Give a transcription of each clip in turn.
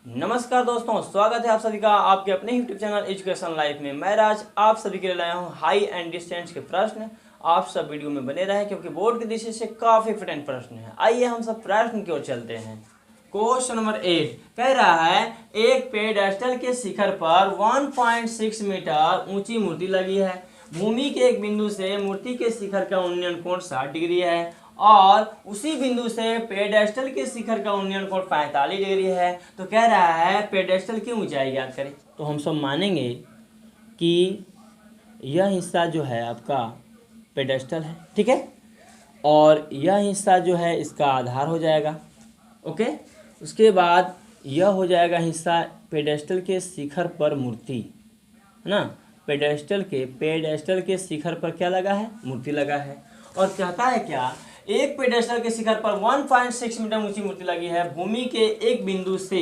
नमस्कार दोस्तों, स्वागत है आप सभी का आपके अपने यूट्यूब चैनल एजुकेशन लाइफ में। मैं राज आप सभी के लिए लाया हूं हाई एंड डिस्टेंस के प्रश्न। आप सब वीडियो में बने रहें क्योंकि बोर्ड की दृष्टि से काफी इंपोर्टेंट प्रश्न है। आइए हम सब प्रश्न की ओर चलते हैं। क्वेश्चन नंबर 8 कह रहा है एक पेडेस्टल के शिखर पर 1.6 मीटर ऊंची मूर्ति लगी है। भूमि के एक बिंदु से मूर्ति के शिखर का उन्नयन कोण 60 डिग्री है और उसी बिंदु से पेडेस्टल के शिखर का उन्नयन कोण 45 डिग्री है। तो कह रहा है पेडेस्टल की ऊंचाई ज्ञात करें। तो हम सब मानेंगे कि यह हिस्सा जो है आपका पेडेस्टल है, ठीक है, और यह हिस्सा जो है इसका आधार हो जाएगा। ओके, उसके बाद यह हो जाएगा हिस्सा पेडेस्टल के शिखर पर मूर्ति, है ना। पेडेस्टल के शिखर पर क्या लगा है? मूर्ति लगा है। और कहता है क्या, एक पेडेस्टल के शिखर पर 1.6 मीटर ऊंची मूर्ति लगी है भूमि के एक बिंदु से,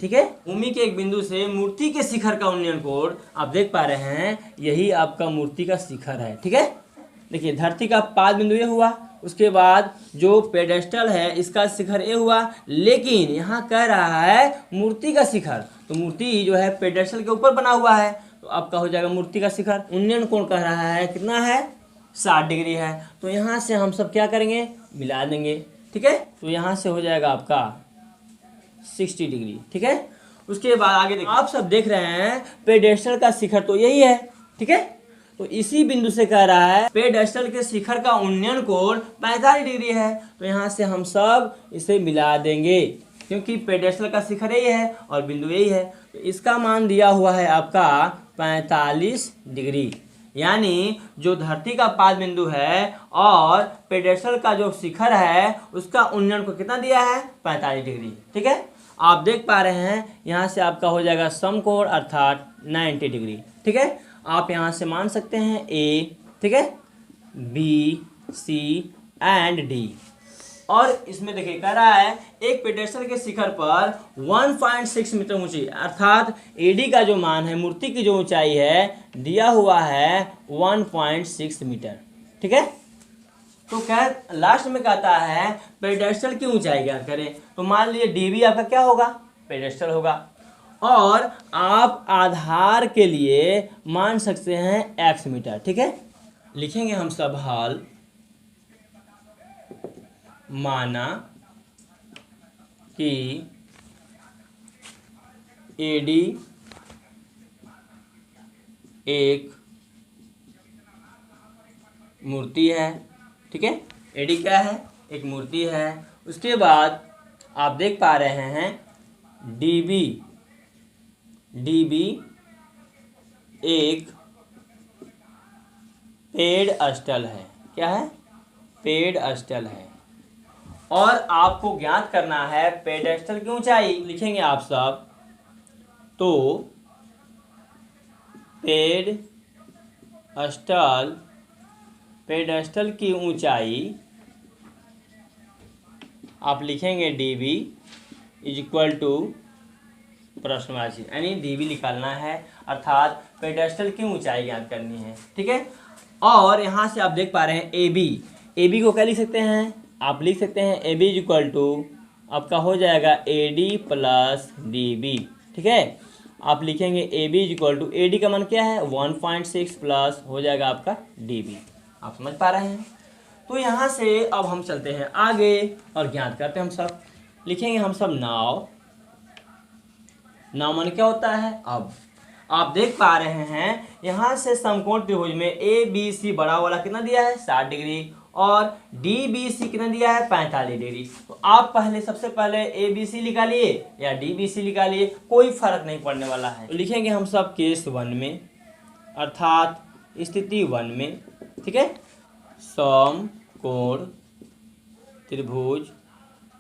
ठीक है, भूमि के एक बिंदु से मूर्ति के शिखर का उन्नयन कोण आप देख पा रहे हैं, यही आपका मूर्ति का शिखर है, ठीक है। देखिए धरती का पाद बिंदु ये हुआ, उसके बाद जो पेडेस्टल है इसका शिखर ये हुआ, लेकिन यहाँ कह रहा है मूर्ति का शिखर, तो मूर्ति जो है पेडेस्टल के ऊपर बना हुआ है, तो आपका हो जाएगा मूर्ति का शिखर। उन्नयन कोण कह रहा है कितना है? 60 डिग्री है। तो यहाँ से हम सब क्या करेंगे? मिला देंगे, ठीक है। तो यहाँ से हो जाएगा आपका 60 डिग्री, ठीक है। उसके बाद आगे देखिए, आप सब देख रहे हैं पेडेस्टल का शिखर तो यही है, ठीक है। तो इसी बिंदु से कह रहा है पेडेस्टल के शिखर का उन्नयन कोण 45 डिग्री है। तो यहाँ से हम सब इसे मिला देंगे क्योंकि पेडेस्टल का शिखर यही है और बिंदु यही है। तो इसका मान दिया हुआ है आपका 45 डिग्री, यानी जो धरती का पाद बिंदु है और पेडेस्टल का जो शिखर है उसका उन्नयन को कितना दिया है? 45 डिग्री, ठीक है। आप देख पा रहे हैं यहाँ से आपका हो जाएगा समकोण अर्थात 90 डिग्री, ठीक है। आप यहाँ से मान सकते हैं ए, ठीक है, बी, सी एंड डी। और इसमें देखिए कह रहा है एक पेडेस्टल के शिखर पर 1.6 मीटर ऊंची अर्थात एडी का जो मान है, मूर्ति की जो ऊंचाई है दिया हुआ है 1.6 मीटर, ठीक है। तो कह लास्ट में कहता है पेडेस्टल की ऊंचाई ज्ञात करें। तो मान लीजिए डीबी आपका क्या होगा? पेडेस्टल होगा। और आप आधार के लिए मान सकते हैं x मीटर, ठीक है। लिखेंगे हम सब हाल माना कि एडी एक मूर्ति है, ठीक है। एडी क्या है? एक मूर्ति है। उसके बाद आप देख पा रहे हैं डीबी एक पेडेस्टल है। क्या है? पेडेस्टल है। और आपको ज्ञात करना है पेडेस्टल की ऊंचाई। लिखेंगे आप सब, तो पेडेस्टल की ऊंचाई आप लिखेंगे डीबी इज इक्वल टू प्रश्नवाची, यानी डीबी निकालना है अर्थात पेडेस्टल की ऊंचाई ज्ञात करनी है, ठीक है। और यहाँ से आप देख पा रहे हैं एबी को क्या लिख सकते हैं? आप लिख सकते हैं A B is equal to आपका हो जाएगा A D plus D B, ठीक है। आप लिखेंगे A B is equal to A D का मान क्या है? 1.6 प्लस हो जाएगा आपका डी बी। आप समझ पा रहे हैं? तो यहाँ से अब हम चलते हैं आगे और ज्ञात करते हैं। हम सब लिखेंगे हम सब नाव मान क्या होता है? अब आप देख पा रहे हैं यहाँ से समकोण त्रिभुज में ए बी सी बड़ा वाला कितना दिया है? 60 डिग्री और डी बी सी कितना दिया है? 45 डिग्री। तो आप सबसे पहले ए बी सी निकालिए या डी बी सी निकालिए, कोई फर्क नहीं पड़ने वाला है। तो लिखेंगे हम सब केस 1 में अर्थात स्थिति 1 में, ठीक है, समकोण त्रिभुज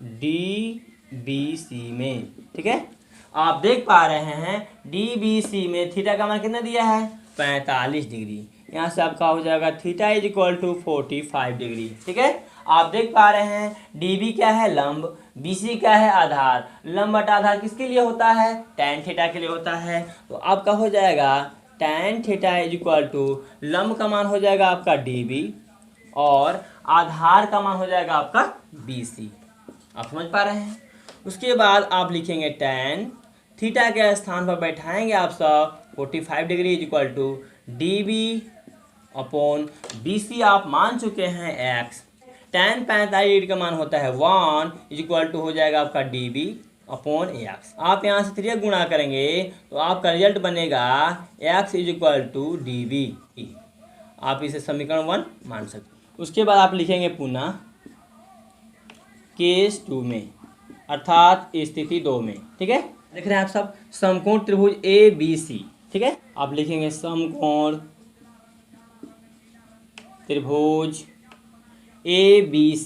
डी बी सी में, ठीक है। आप देख पा रहे हैं डी बी सी में थीटा का मान कितना दिया है? 45 डिग्री। यहाँ से आपका हो जाएगा theta is equal to 45 degree, ठीक है। आप देख पा रहे हैं डीबी क्या है? लंब, बीसी क्या है? आधार। लंब बटा आधार किसके लिए होता है? tan थीटा के लिए होता है। तो आपका हो जाएगा tan theta is equal to लंब का मान हो जाएगा आपका डीबी और आधार का मान हो जाएगा आपका बीसी। आप समझ पा रहे हैं? उसके बाद आप लिखेंगे tan, थीटा के स्थान पर बैठाएंगे आप सब 45 degree is equal to D B upon B C आप मान चुके हैं x। tan 45 डिग्री का मान होता है 1 इज इक्वल टू हो जाएगा आपका डी बी अपॉन एक्स। आप यहाँ से 3 गुणा करेंगे तो आपका रिजल्ट बनेगा x is equal to D B. आप इसे समीकरण 1 मान सकते। उसके बाद आप लिखेंगे पुनः केस 2 में, अर्थात स्थिति 2 में। ठीक है, देख रहे हैं आप सब, समकोण त्रिभुज ए बी सी। ठीक है, आप लिखेंगे समकोण त्रिभुज ए बी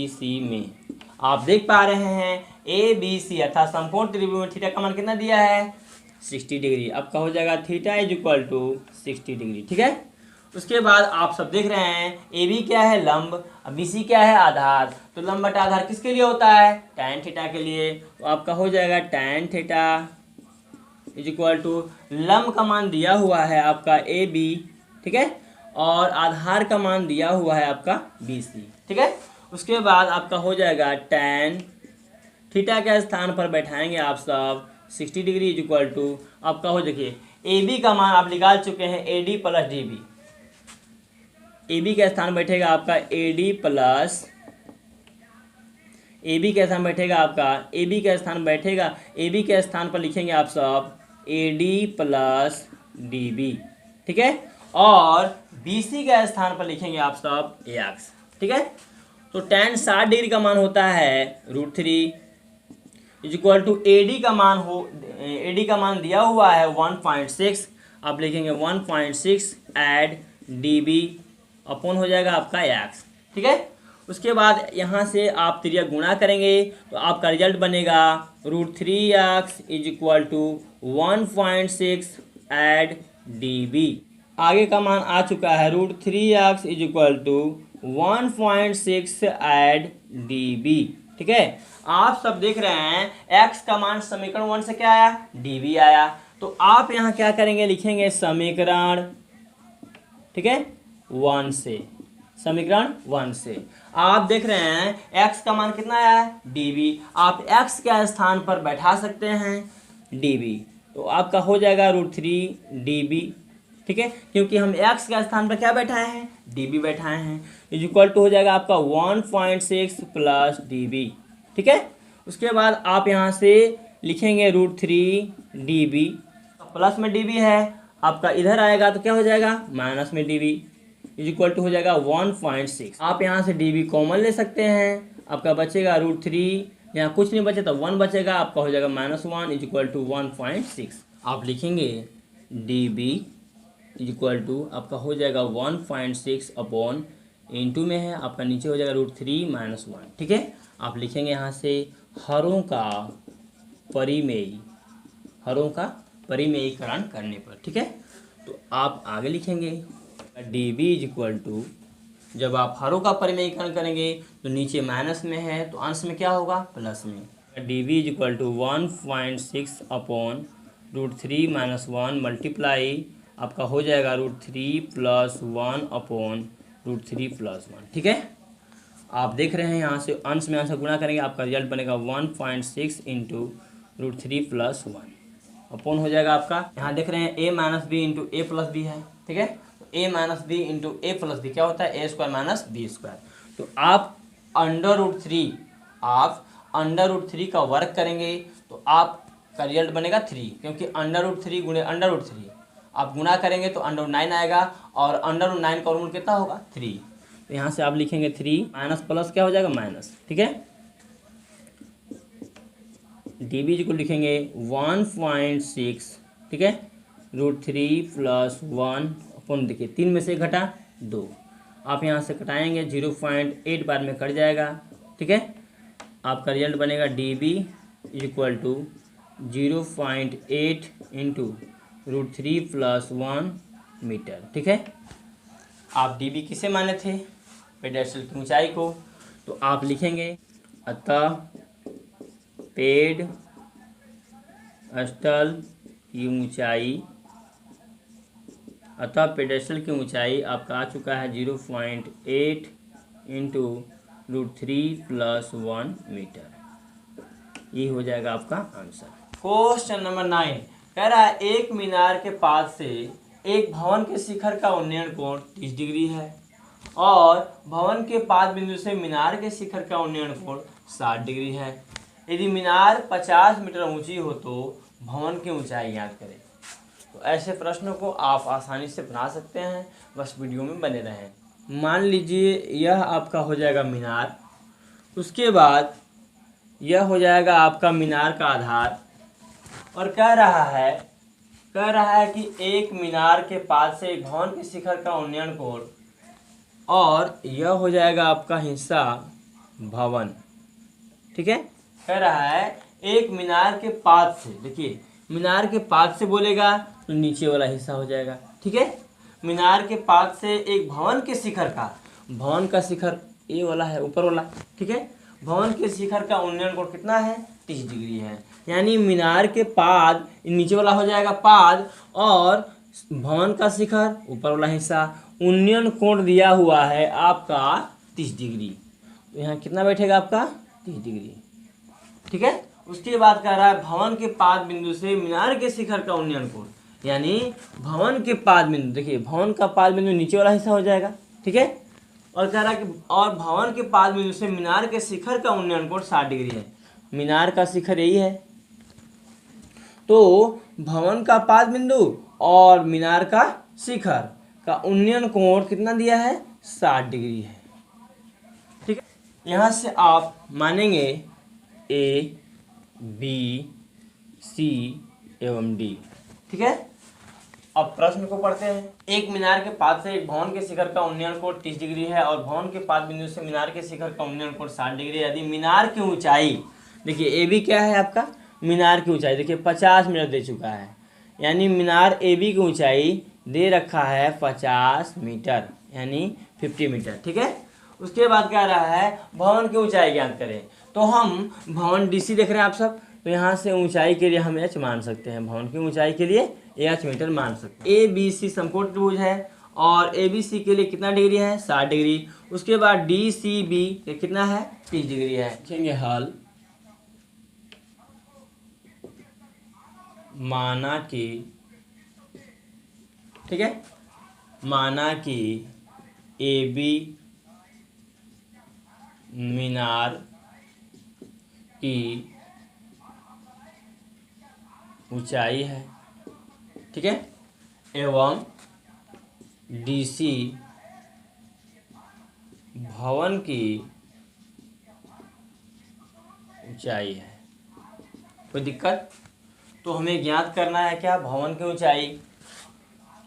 सी में आप देख पा रहे हैं ए बी सी अर्थात समकोण त्रिभुज में थीटा का मान कितना दिया है 60 डिग्री। आपका हो जाएगा theta is equal to 60 degree. ठीक है, उसके बाद आप सब देख रहे हैं ए बी क्या है लंब, अब बी सी क्या है आधार। तो लंब बटा आधार किसके लिए होता है tan थीटा के लिए। तो आपका हो जाएगा tan theta is equal to लंब का मान दिया हुआ है आपका ए बी। ठीक है, और आधार का मान दिया हुआ है आपका बी सी। ठीक है, उसके बाद आपका हो जाएगा tan थीटा के स्थान पर बैठाएंगे आप सब 60 डिग्री इज इक्वल टू आपका हो, देखिए ए बी का मान आप निकाल चुके हैं A D plus D B. A B के स्थान बैठेगा आपका A D plus, A B के स्थान बैठेगा आपका, ए बी के स्थान बैठेगा, ए बी के स्थान पर लिखेंगे आप सब A D plus D B. ठीक है, और बी सी के स्थान पर लिखेंगे आप सब एक्स। ठीक है, तो tan 60 डिग्री का मान होता है √3 is equal to A D का मान दिया हुआ है 1.6। आप लिखेंगे 1.6 ऐड डी बी अपॉन हो जाएगा आपका एक्स। ठीक है, उसके बाद यहाँ से आप त्रिज्या गुणा करेंगे तो आपका रिजल्ट बनेगा √3x is equal to 1.6 add D B. आगे का मान आ चुका है √3x is equal to 1.6 add D B. ठीक है, आप सब देख रहे हैं x का मान समीकरण 1 से क्या आया डी बी आया। तो आप यहाँ क्या करेंगे लिखेंगे समीकरण, ठीक है 1 से, समीकरण 1 से आप देख रहे हैं x का मान कितना आया है डी बी। आप x के स्थान पर बैठा सकते हैं डी बी, तो आपका हो जाएगा √3 डी बी। ठीक है, क्योंकि हम x के स्थान पर क्या बैठाए हैं डी बी बैठाए हैं, इज इक्वल टू हो जाएगा आपका 1.6 प्लस डी बी। ठीक है, उसके बाद आप यहाँ से लिखेंगे √3 डी बी, प्लस में डी बी है आपका, इधर आएगा तो क्या हो जाएगा माइनस में D B is equal to हो जाएगा 1.6। आप यहाँ से डी बी कॉमन ले सकते हैं, आपका बचेगा √3, यहाँ कुछ नहीं बचे तो 1 बचेगा, आपका हो जाएगा -1 इज इक्वल टू 1.6। आप लिखेंगे D B is equal to आपका हो जाएगा 1.6 अपॉन इंटू में है आपका नीचे हो जाएगा √3 - 1। ठीक है, आप लिखेंगे यहाँ से हरों का परिमेयीकरण करने पर। ठीक है, तो आप आगे लिखेंगे D B is equal to, जब आप हरों का परिमेयीकरण करेंगे तो नीचे माइनस में है तो अंश में क्या होगा प्लस में। D B is equal to 1.6 upon √3 - 1 multiply आपका हो जाएगा √3 + 1 अपॉन √3 + 1। ठीक है, आप देख रहे हैं यहाँ से अंश में अंश गुणा करेंगे आपका रिजल्ट बनेगा 1.6 इंटू √3 + 1 अपॉन हो जाएगा आपका, यहाँ देख रहे हैं a - b into a + b है। ठीक है, तो a - b into a + b क्या होता है a² - b²। तो आप √3 का वर्ग करेंगे तो आपका रिजल्ट बनेगा 3, क्योंकि √3 गुणे √3 आप गुणा करेंगे तो √9 आएगा, और √9 का वर्गमूल कितना होगा 3। तो यहाँ से आप लिखेंगे 3 माइनस प्लस क्या हो जाएगा माइनस। ठीक है, डी बी को लिखेंगे 1.6। ठीक है, √3 + 1 अपन, देखिए 3 में से घटा 2, आप यहाँ से कटाएंगे 0.8 बार में कट जाएगा। ठीक है, आपका रिजल्ट बनेगा D B is equal to 0.8 into √3 + 1 metre. ठीक है, आप डी बी किसे माने थे पेडेस्टल की ऊंचाई को, तो आप लिखेंगे अतः पेडेस्टल की ऊंचाई आपका आ चुका है 0.8 इंटू √3 + 1 मीटर। ये हो जाएगा आपका आंसर। क्वेश्चन नंबर 9 कह रहा है एक मीनार के पास से एक भवन के शिखर का उन्नयन कोण 30 डिग्री है और भवन के पाद बिंदु से मीनार के शिखर का उन्नयन कोण 60 डिग्री है। यदि मीनार 50 मीटर ऊंची हो तो भवन की ऊंचाई ज्ञात करें। तो ऐसे प्रश्नों को आप आसानी से बना सकते हैं, बस वीडियो में बने रहें। मान लीजिए यह आपका हो जाएगा मीनार, उसके बाद यह हो जाएगा आपका मीनार का आधार और कह रहा है कि एक मीनार के पास से एक भवन के शिखर का उन्नयन कोण और यह हो जाएगा आपका हिस्सा भवन। ठीक है, कह रहा है एक मीनार के पाद से, देखिए मीनार के पाद से बोलेगा तो नीचे वाला हिस्सा हो जाएगा। ठीक है, मीनार के पाद से एक भवन के शिखर का, भवन का शिखर ये वाला है ऊपर वाला। ठीक है, भवन के शिखर का उन्नयन कोण कितना है 30 डिग्री है। यानी मीनार के पाद नीचे वाला हो जाएगा पाद और भवन का शिखर ऊपर वाला हिस्सा, उन्नयन कोण दिया हुआ है आपका 30 डिग्री। तो यहाँ कितना बैठेगा आपका 30 डिग्री। ठीक है, उसके बाद कह रहा है भवन के पाद बिंदु से मीनार के शिखर का उन्नयन कोण, यानी भवन के पाद बिंदु, देखिए भवन का पाद बिंदु नीचे वाला हिस्सा हो जाएगा। ठीक है, और कह रहा है कि और भवन के पाद बिंदु से मीनार के शिखर का उन्नयन कोण 60 डिग्री है। मीनार का शिखर यही है, तो भवन का पाद बिंदु और मीनार का शिखर का उन्नयन कोण कितना दिया है 60 डिग्री है। ठीक है, यहाँ से आप मानेंगे ए बी सी एवं डी। ठीक है, अब प्रश्न को पढ़ते हैं। एक मीनार के पाद से एक भवन के शिखर का उन्नयन कोण 30 डिग्री है और भवन के पाद बिंदु से मीनार के शिखर का उन्नयन कोण 60 डिग्री है। यदि मीनार की ऊंचाई, देखिए ए बी क्या है आपका, मीनार की ऊंचाई देखिए 50 मीटर दे चुका है, यानी मीनार ए बी की ऊंचाई दे रखा है 50 मीटर यानी 50 मीटर। ठीक है, उसके बाद कह रहा है भवन की ऊंचाई ज्ञात करें। तो हम भवन डी सी देख रहे हैं आप सब, तो यहाँ से ऊंचाई के लिए हम एच मान सकते हैं, भवन की ऊंचाई के लिए एच मीटर मान सकते हैं। ए बी सी समकोण त्रिभुज है और ए बी सी के लिए कितना डिग्री है 60 डिग्री। उसके बाद डी सी बी कितना है 30 डिग्री है। लिखेंगे हल माना कि, ठीक है, माना कि ए बी मीनार की ऊंचाई है। ठीक है, एवं डीसी भवन की ऊंचाई है। कोई दिक्कत? तो हमें ज्ञात करना है क्या भवन की ऊंचाई,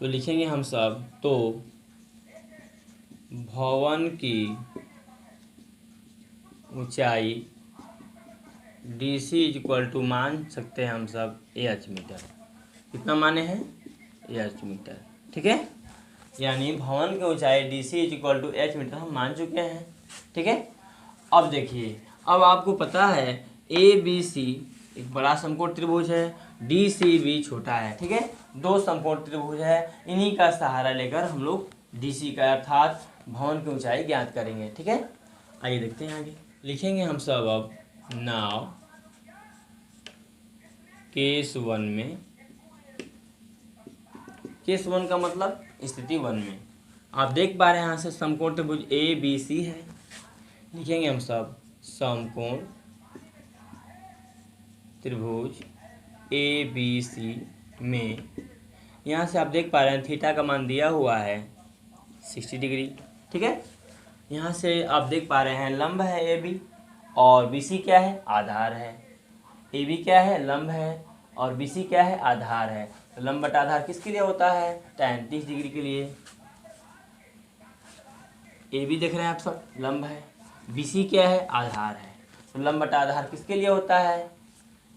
तो लिखेंगे हम सब, तो भवन की ऊंचाई DC = मान सकते हैं हम सब एच मीटर। कितना माने हैं एच मीटर। ठीक है, यानी भवन की ऊंचाई DC = एच मीटर हम मान चुके हैं। ठीक है, अब देखिए, अब आपको पता है ABC एक बड़ा समकोण त्रिभुज है, DCB छोटा है। ठीक है, दो समकोण त्रिभुज है, इन्हीं का सहारा लेकर हम लोग DC का अर्थात भवन की ऊंचाई ज्ञात करेंगे। ठीक है, आइए देखते हैं आगे। लिखेंगे हम सब अब नाउ केस 1 में, केस 1 का मतलब स्थिति 1 में आप देख पा रहे हैं यहाँ से समकोण त्रिभुज ABC है। लिखेंगे हम सब समकोण त्रिभुज ABC में, यहाँ से आप देख पा रहे हैं थीटा का मान दिया हुआ है 60 डिग्री। ठीक है, यहाँ से आप देख पा रहे हैं लंब है AB और BC क्या है आधार है। AB क्या है लंब है और BC क्या है आधार है। तो लंब बटा आधार किसके लिए होता है tan 30 डिग्री के लिए। AB देख रहे हैं आप सब लंब है, BC क्या है आधार है, तो लंब बटा आधार किसके लिए होता है,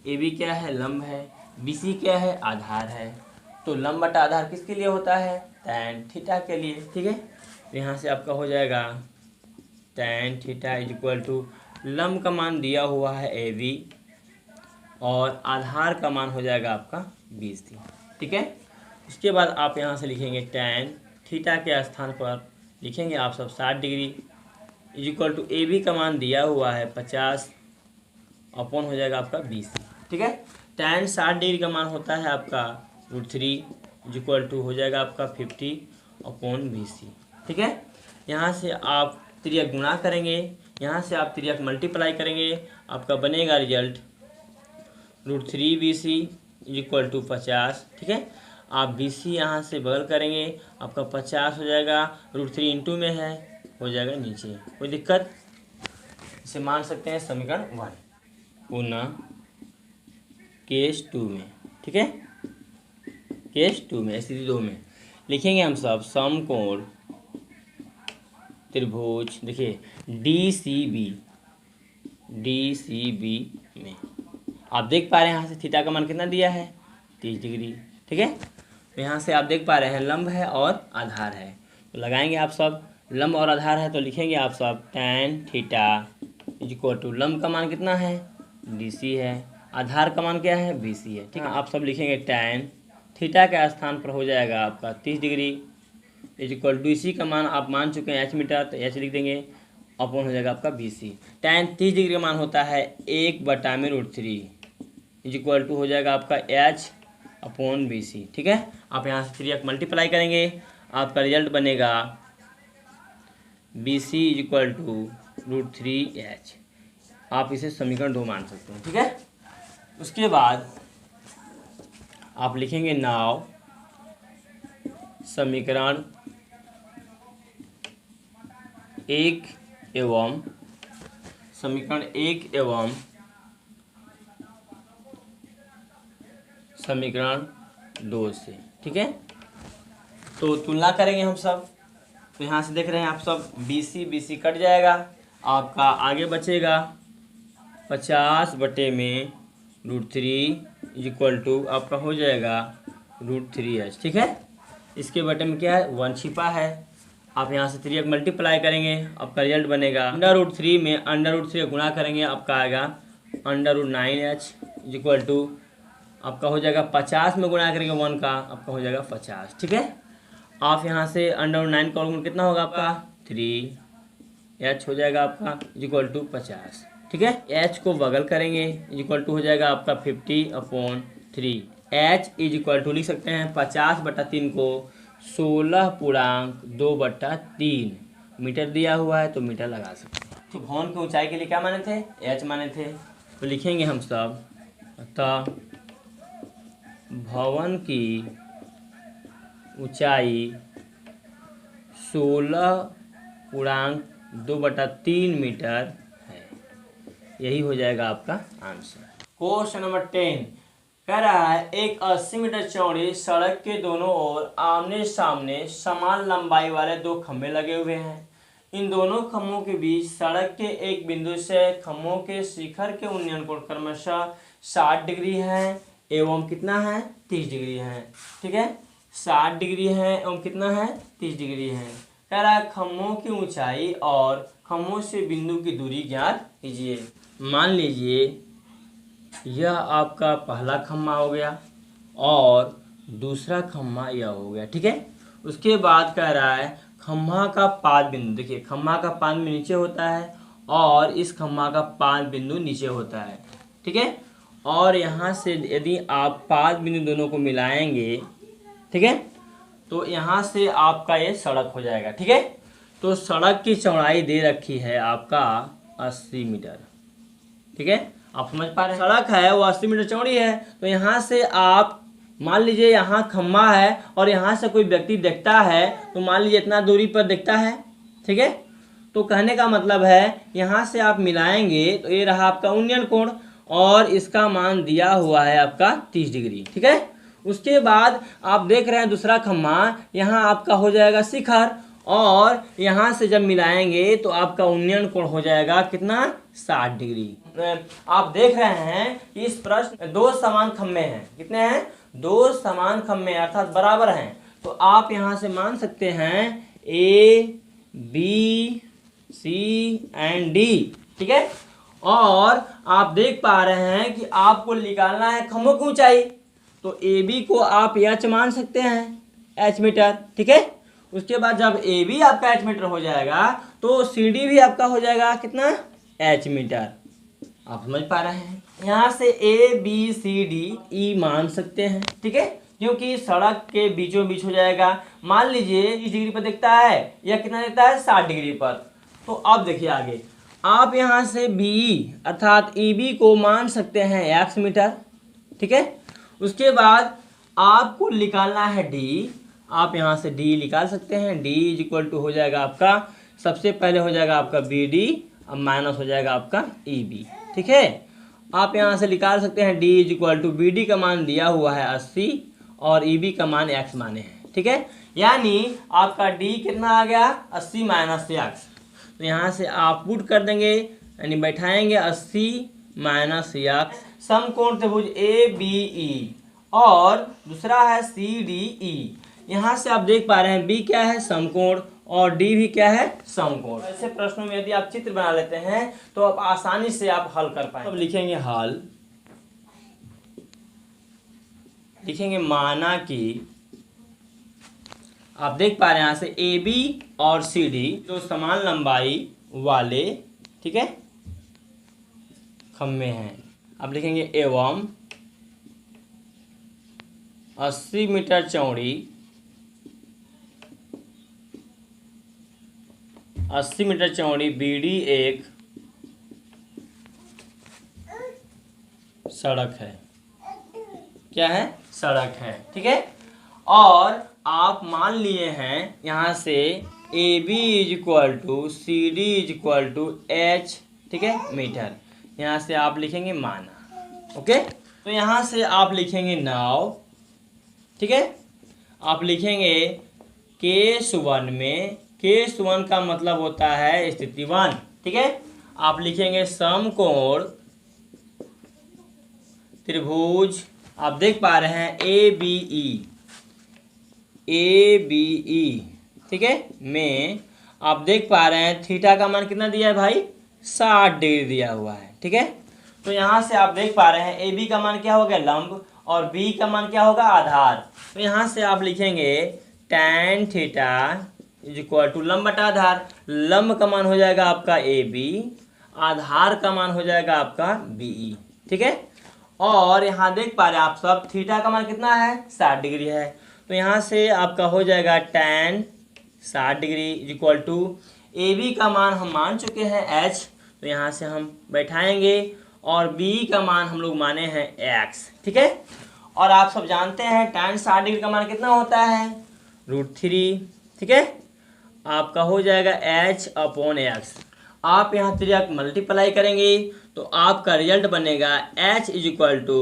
AB क्या है लंब है, BC क्या है आधार है, तो लंब बटा आधार किसके लिए होता है tan थीटा के लिए। ठीक है, तो यहाँ से आपका हो जाएगा tan थीटा = लंब का मान दिया हुआ है AB और आधार का मान हो जाएगा आपका BC। ठीक है, उसके बाद आप यहाँ से लिखेंगे tan थीटा के स्थान पर लिखेंगे आप सब 60 degree is equal to A B का मान दिया हुआ है 50 अपॉन हो जाएगा आपका BC, ठीक है। tan 60 डिग्री का मान होता है आपका √3 इज इक्वल टू हो जाएगा आपका 50 अपॉन BC, ठीक है। यहाँ से आप त्रियक गुणा करेंगे, यहाँ से आप त्रियक मल्टीप्लाई करेंगे, आपका बनेगा result √3 BC is equal to 50, ठीक है। आप BC यहाँ से बगल करेंगे, आपका 50 हो जाएगा, √3 इंटू में है, हो जाएगा नीचे, कोई दिक्कत। इसे मान सकते हैं समीकरण 1। पुनः केस 2 में, ठीक है, केस 2 में स्थिति 2 में लिखेंगे हम सब समकोण त्रिभुज, देखिए DCB में आप देख पा रहे हैं यहाँ से थीटा का मान कितना दिया है 30 डिग्री, ठीक है। तो यहाँ से आप देख पा रहे हैं लंब है और आधार है, तो लगाएंगे आप सब लंब और आधार है, तो लिखेंगे आप सब tan theta is equal to लंब का मान कितना है DC है, आधार का मान क्या है BC है, ठीक है। आप सब लिखेंगे tan थीटा के स्थान पर हो जाएगा आपका 30 डिग्री इज इक्वल टू इसी का मान आप मान चुके हैं H मीटर, तो H लिख देंगे, अपॉन हो जाएगा आपका BC। tan 30 डिग्री का मान होता है 1/√3 इज इक्वल टू हो जाएगा आपका H अपॉन BC, ठीक है। आप यहाँ से त्रियक मल्टीप्लाई करेंगे, आपका रिजल्ट बनेगा BC is equal to √3H। आप इसे समीकरण 2 मान सकते हैं, ठीक है। उसके बाद आप लिखेंगे नाउ समीकरण 1 एवं समीकरण 1 एवं समीकरण 2 से, ठीक है। तो तुलना करेंगे हम सब, तो यहाँ से देख रहे हैं आप सब BC कट जाएगा, आपका आगे बचेगा 50 में √3 इज इक्वल टू आपका हो जाएगा √3H, ठीक है। इसके बटे में क्या है 1 छिपा है, आप यहाँ से त्रियक मल्टीप्लाई करेंगे, आपका रिजल्ट बनेगा √3 में √3 गुणा करेंगे, आपका आएगा √9H इज इक्वल टू आपका हो जाएगा 50 में गुणा करेंगे 1 का, आपका हो जाएगा 50, ठीक है। आप यहाँ से √9 का वर्गमूल कितना होगा आपका 3H हो जाएगा आपका इज इक्वल टू 50, ठीक है। H को बगल करेंगे इज इक्वल टू हो जाएगा आपका 50/3। H इज इक्वल टू लिख सकते हैं 50/3 को 16.2/3 मीटर दिया हुआ है, तो मीटर लगा सकते हैं। तो भवन की ऊंचाई के लिए क्या माने थे H माने थे, तो लिखेंगे हम सब अतः भवन की ऊंचाई 16.2/3 मीटर है, यही हो जाएगा आपका आंसर। क्वेश्चन नंबर 10 कह रहा है एक 80 मीटर चौड़ी सड़क के दोनों ओर आमने सामने समान लंबाई वाले 2 खंभे लगे हुए हैं। इन दोनों खंभों के बीच सड़क के एक बिंदु से खंभों के शिखर के उन्नयन कोण क्रमशः 60 डिग्री है एवं कितना है 30 डिग्री है, ठीक है। 60 डिग्री है एवं कितना है 30 डिग्री है। कह रहा है खंभों की ऊंचाई और खंभों से बिंदु की दूरी ज्ञात कीजिए। मान लीजिए यह आपका पहला खम्मा हो गया और दूसरा खम्मा यह हो गया, ठीक है। उसके बाद कह रहा है खम्मा का पाद बिंदु, देखिए खम्मा का पाद बिंदु नीचे होता है और इस खम्मा का पाद बिंदु नीचे होता है, ठीक है। और यहाँ से यदि आप पाद बिंदु दोनों को मिलाएंगे, ठीक है, तो यहाँ से आपका ये सड़क हो जाएगा, ठीक है। तो सड़क की चौड़ाई दे रखी है आपका 80 मीटर, ठीक है। आप समझ पा रहे हैं, सड़क है वो 80 मीटर चौड़ी है, तो यहाँ से आप मान लीजिए यहाँ खम्मा है और यहाँ से कोई व्यक्ति देखता है, तो मान लीजिए इतना दूरी पर देखता है, ठीक है। तो कहने का मतलब है यहाँ से आप मिलाएंगे तो ये रहा आपका उन्नयन कोण और इसका मान दिया हुआ है आपका 30 डिग्री, ठीक है। उसके बाद आप देख रहे हैं दूसरा खम्मा, यहाँ आपका हो जाएगा शिखर और यहाँ से जब मिलाएंगे तो आपका उन्नयन कोण हो जाएगा कितना 60 डिग्री। आप देख रहे हैं कि इस प्रश्न 2 समान खम्भे हैं, कितने हैं 2 समान खम्भे अर्थात बराबर हैं। तो आप यहाँ से मान सकते हैं A, B, C and D, ठीक है। और आप देख पा रहे हैं कि आपको निकालना है खम्भों की ऊंचाई, तो AB को आप H मान सकते हैं H मीटर, ठीक है। उसके बाद जब AB आपका H मीटर हो जाएगा तो सी डी भी आपका हो जाएगा कितना, h मीटर। आप समझ पा रहे हैं। यहाँ से A B C D E मान सकते हैं, ठीक है, क्योंकि सड़क के बीचों बीच हो जाएगा। मान लीजिए 30 डिग्री पर देखता है या कितना देखता है, 60 डिग्री पर। तो अब देखिए आगे, आप यहाँ से बी अर्थात ई बी को मान सकते हैं x मीटर, ठीक है। उसके बाद आपको निकालना है डी। आप यहाँ से डी निकाल सकते हैं। डी इज इक्वल टू हो जाएगा आपका, सबसे पहले हो जाएगा आपका बी डी, अब माइनस हो जाएगा आपका ई बी, ठीक है। आप यहाँ से निकाल सकते हैं D is equal to, B D का मान दिया हुआ है 80 और ई बी का मान x माने हैं, ठीक है। यानी आपका डी कितना आ गया, 80 माइनस x। तो यहाँ से आप पुट कर देंगे, यानी बैठाएंगे 80 माइनस x, समकोण त्रिभुज ए बी ई और दूसरा है सी डी ई। यहाँ से आप देख पा रहे हैं बी क्या है, समकोण, और डी भी क्या है, समकोण। ऐसे प्रश्नों में यदि आप चित्र बना लेते हैं तो आप आसानी से आप हल कर पाएंगे। अब लिखेंगे हल, लिखेंगे माना कि आप देख पा रहे हैं यहाँ से ए बी और सी डी जो समान लंबाई वाले, ठीक है, खम्भे हैं। अब लिखेंगे एवं 80 मीटर चौड़ी, 80 मीटर चौड़ी बी डी एक सड़क है। क्या है, सड़क है, ठीक है। और आप मान लिए हैं यहाँ से A B is equal to C D is equal to H, ठीक है, मीटर। यहाँ से आप लिखेंगे माना, ओके। तो यहाँ से आप लिखेंगे नाव, ठीक है। आप लिखेंगे केस 1 में, केस 1 का मतलब होता है स्थिति 1, ठीक है। आप लिखेंगे समकोण त्रिभुज, आप देख पा रहे हैं A B E, A B E, ठीक है, में आप देख पा रहे हैं थीटा का मान कितना दिया है भाई, 60 डिग्री दिया हुआ है, ठीक है। तो यहाँ से आप देख पा रहे हैं ए बी का मान क्या हो गया, लंब, और बी का मान क्या होगा, आधार। तो यहाँ से आप लिखेंगे tan theta is equal to लंब बटा आधार। लंब का मान हो जाएगा आपका ए बी, आधार का मान हो जाएगा आपका बी ई, ठीक है। और यहाँ देख पा रहे हैं आप सब थीटा का मान कितना है, 60 डिग्री है। तो यहाँ से आपका हो जाएगा tan 60 degree is equal to A B का मान हम मान चुके हैं h, तो यहाँ से हम बैठाएंगे, और b का मान हम लोग माने हैं x, ठीक है। और आप सब जानते हैं tan 60 डिग्री का मान कितना होता है, √3, ठीक है। आपका हो जाएगा h अपॉन x। आप यहाँ त्रिज्या मल्टीप्लाई करेंगे तो आपका रिजल्ट बनेगा h is equal to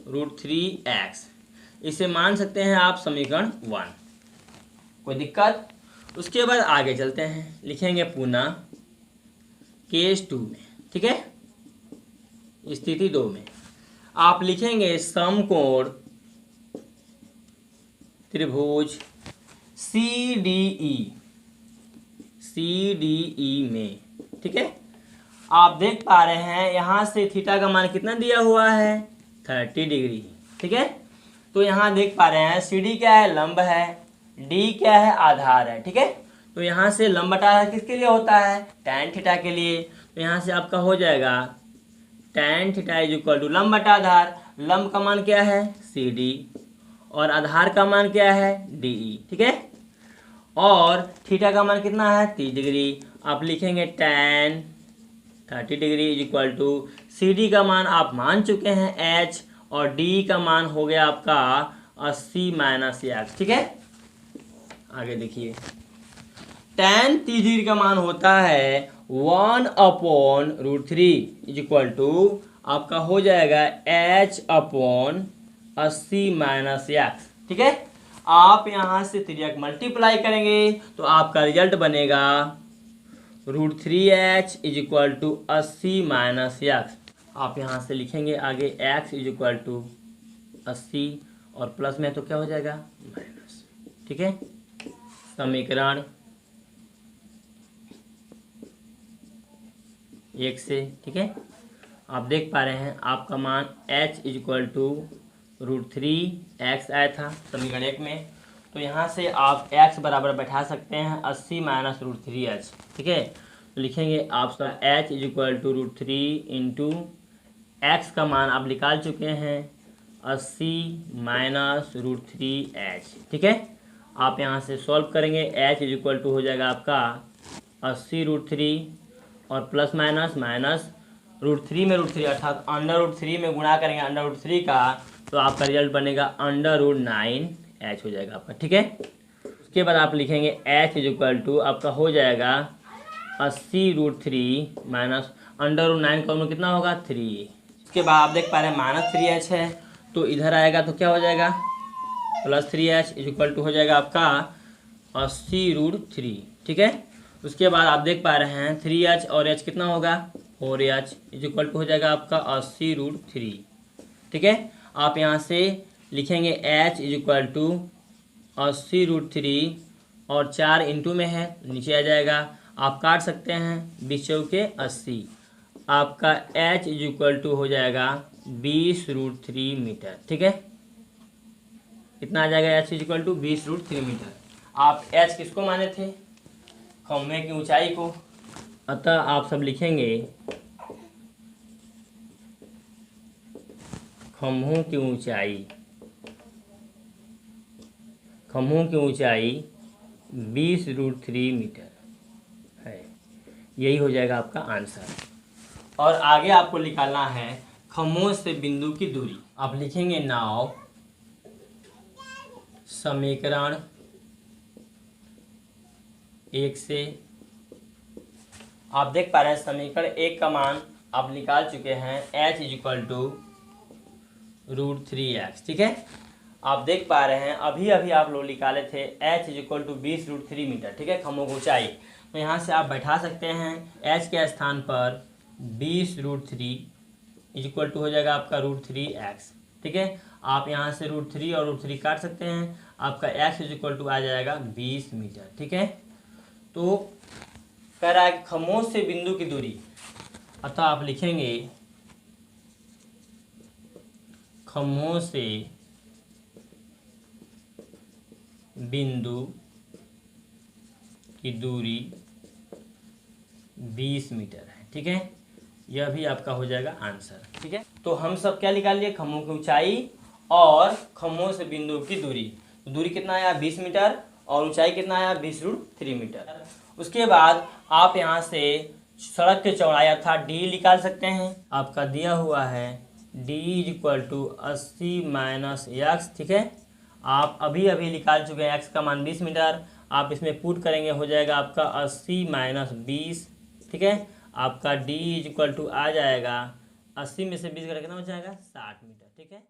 √3x। इसे मान सकते हैं आप समीकरण 1। कोई दिक्कत? उसके बाद आगे चलते हैं, लिखेंगे पुनः केस 2 में, ठीक है, स्थिति 2 में आप लिखेंगे समकोण त्रिभुज सी डी ई में, ठीक है। आप देख पा रहे हैं यहाँ से थीटा का मान कितना दिया हुआ है, 30 डिग्री, ठीक है। तो यहाँ देख पा रहे हैं सी डी क्या है, लंब है, डी क्या है, आधार है, ठीक है। तो यहाँ से लंब बटा आधार किसके लिए होता है, tan थीटा के लिए। तो यहाँ से आपका हो जाएगा tan theta is equal to लंब बटा आधार। लंब का मान क्या है, सी डी, और आधार का मान क्या है, डी ई, ठीक है। और थीटा का मान कितना है, 30 डिग्री। आप लिखेंगे tan 30 degree is equal to C D का मान आप मान चुके हैं h, और डी का मान हो गया आपका 80 माइनस x, ठीक है। आगे देखिए tan 30 डिग्री का मान होता है 1 अपॉन √3 इज इक्वल टू आपका हो जाएगा h अपॉन 80 माइनस x, ठीक है। आप यहाँ से त्रिज्या मल्टीप्लाई करेंगे तो आपका रिजल्ट बनेगा √3h is equal to 80 minus x। आप यहाँ से लिखेंगे आगे x इज इक्वल टू 80, और प्लस में तो क्या हो जाएगा, माइनस, ठीक है। समीकरण 1 से, ठीक है। आप देख पा रहे हैं आपका मान h is equal to √3x आया था समीकरण 1 में। तो तो यहाँ से आप x बराबर बैठा सकते हैं 80 माइनस √3h, ठीक है। तो लिखेंगे आप सब h is equal to √3 into x का मान आप निकाल चुके हैं 80 माइनस √3h, ठीक है। आप यहाँ से सॉल्व करेंगे, h इज इक्वल टू हो जाएगा आपका 80 √3 और प्लस माइनस माइनस √3 में √3 अर्थात अंडर√3 में गुणा करेंगे अंडर√3 का, तो आपका रिजल्ट बनेगा अंडर√9h हो जाएगा आपका, ठीक है। उसके बाद आप लिखेंगे h इज इक्वल टू आपका हो जाएगा 80 √3 माइनस अंडर√9 का उनमें कितना होगा 3। उसके बाद आप देख पा रहे हैं -3h है, तो इधर आएगा तो क्या हो जाएगा +3h इज इक्वल टू हो जाएगा आपका 80 √3, ठीक है। उसके बाद आप देख पा रहे हैं 3h और h कितना होगा 4h इज इक्वल टू हो जाएगा आपका 80 √3, ठीक है। आप यहाँ से लिखेंगे h इज इक्वल टू 80 √3 और 4 इंटू में है नीचे आ जाएगा, आप काट सकते हैं 20 चौके 80, आपका h इज इक्वल टू हो जाएगा 20 √3 मीटर, ठीक है। कितना आ जाएगा h is equal to 20 √3 metre. आप h किसको माने थे खम्भे की ऊंचाई को, अतः आप सब लिखेंगे खम्भों की ऊंचाई 20 √3 मीटर है, यही हो जाएगा आपका आंसर। और आगे आपको निकालना है खम्भों से बिंदु की दूरी। आप लिखेंगे नाउ समीकरण 1 से आप देख पा रहे हैं समीकरण 1 का मान आप निकाल चुके हैं h is equal to √3x, ठीक है। आप देख पा रहे हैं अभी अभी आप लोग निकाले थे h is equal to 20 √3 metre, ठीक है, खम्भों की ऊंचाई। तो यहाँ से आप बैठा सकते हैं h के स्थान पर 20 √3 इज इक्वल टू हो जाएगा आपका √3x, ठीक है। आप यहाँ से √3 और √3 काट सकते हैं, आपका x इज इक्वल टू आ जाएगा 20 मीटर, ठीक है। तो कह रहा है कि खम्भों से बिंदु की दूरी, अतः आप लिखेंगे खम्भों से बिंदु की दूरी 20 मीटर है, ठीक है। यह भी आपका हो जाएगा आंसर, ठीक है। तो हम सब क्या निकाल लिए खम्भों की ऊंचाई और खम्भों से बिंदु की दूरी। तो दूरी कितना आया 20 मीटर और ऊंचाई कितना आया 20 √3 मीटर। उसके बाद आप यहाँ से सड़क की चौड़ाई अर्थात d निकाल सकते हैं। आपका दिया हुआ है d is equal to 80 minus x, ठीक है। आप अभी अभी निकाल चुके हैं x का मान 20 मीटर, आप इसमें पुट करेंगे हो जाएगा आपका 80 माइनस 20, ठीक है। आपका d इज इक्वल टू आ जाएगा 80 में से 20 करके कितना हो जाएगा 60 मीटर, ठीक है।